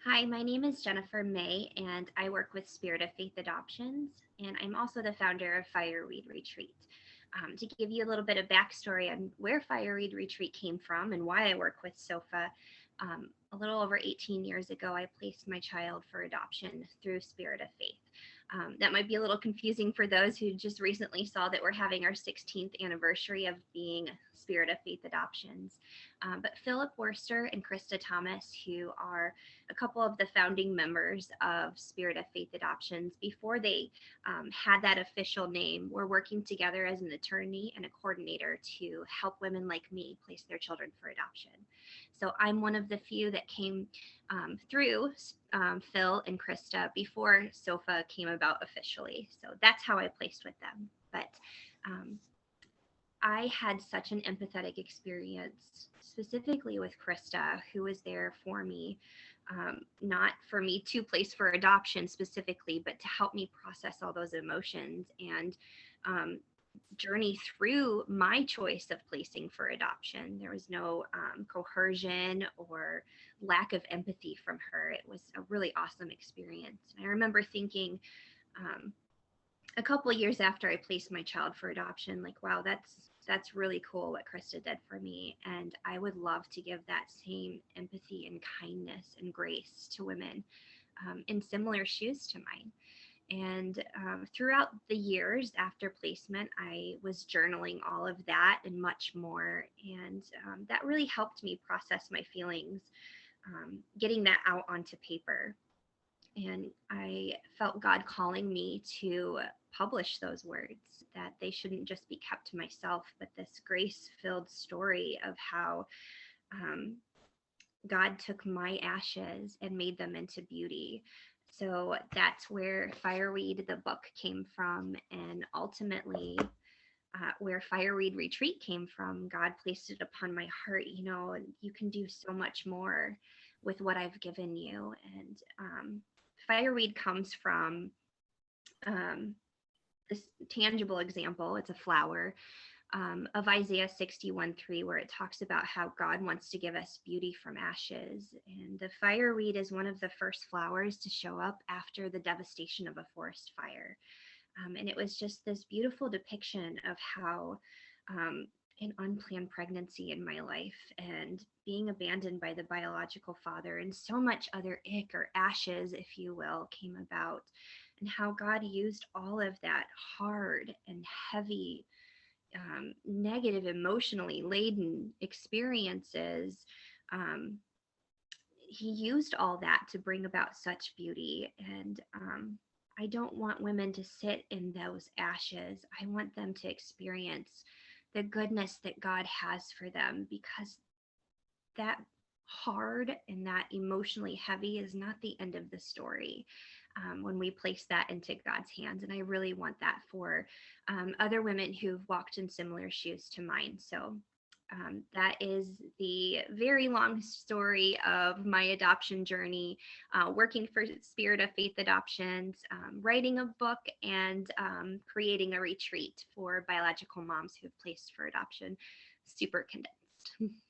Hi, my name is Jennifer May, and I work with Spirit of Faith Adoptions, and I'm also the founder of Fireweed Retreat. To give you a little bit of backstory on where Fireweed Retreat came from and why I work with SOFA, a little over 18 years ago, I placed my child for adoption through Spirit of Faith. That might be a little confusing for those who just recently saw that we're having our 16th anniversary of being Spirit of Faith Adoptions. But Philip Worster and Krista Thomas, who are a couple of the founding members of Spirit of Faith Adoptions, before they had that official name, were working together as an attorney and a coordinator to help women like me place their children for adoption. So I'm one of the few that came through Phil and Krista before SOFA came about officially. So that's how I placed with them. But um, I had such an empathetic experience, specifically with Krista, who was there for me, not for me to place for adoption specifically, but to help me process all those emotions and um, journey through my choice of placing for adoption. There was no coercion or lack of empathy from her. It was a really awesome experience. And I remember thinking, um, a couple of years after I placed my child for adoption, like, wow, that's really cool what Krista did for me, and I would love to give that same empathy and kindness and grace to women in similar shoes to mine. And throughout the years after placement, I was journaling all of that and much more, and that really helped me process my feelings, getting that out onto paper. And I felt God calling me to publish those words, that they shouldn't just be kept to myself, but this grace filled story of how um, God took my ashes and made them into beauty. So that's where Fireweed, the book, came from. And ultimately, where Fireweed Retreat came from, God placed it upon my heart. You can do so much more with what I've given you. And Fireweed comes from um, this tangible example. It's a flower of Isaiah 61:3, where it talks about how God wants to give us beauty from ashes. And the fireweed is one of the first flowers to show up after the devastation of a forest fire. And it was just this beautiful depiction of how an unplanned pregnancy in my life and being abandoned by the biological father and so much other ick or ashes, if you will, came about, and how God used all of that hard and heavy, negative, emotionally laden experiences. Um, he used all that to bring about such beauty. And I don't want women to sit in those ashes. I want them to experience the goodness that God has for them, because that hard and that emotionally heavy is not the end of the story when we place that into God's hands. And I really want that for other women who've walked in similar shoes to mine. So that is the very long story of my adoption journey, working for Spirit of Faith Adoptions, writing a book, and creating a retreat for biological moms who've placed for adoption. Super condensed.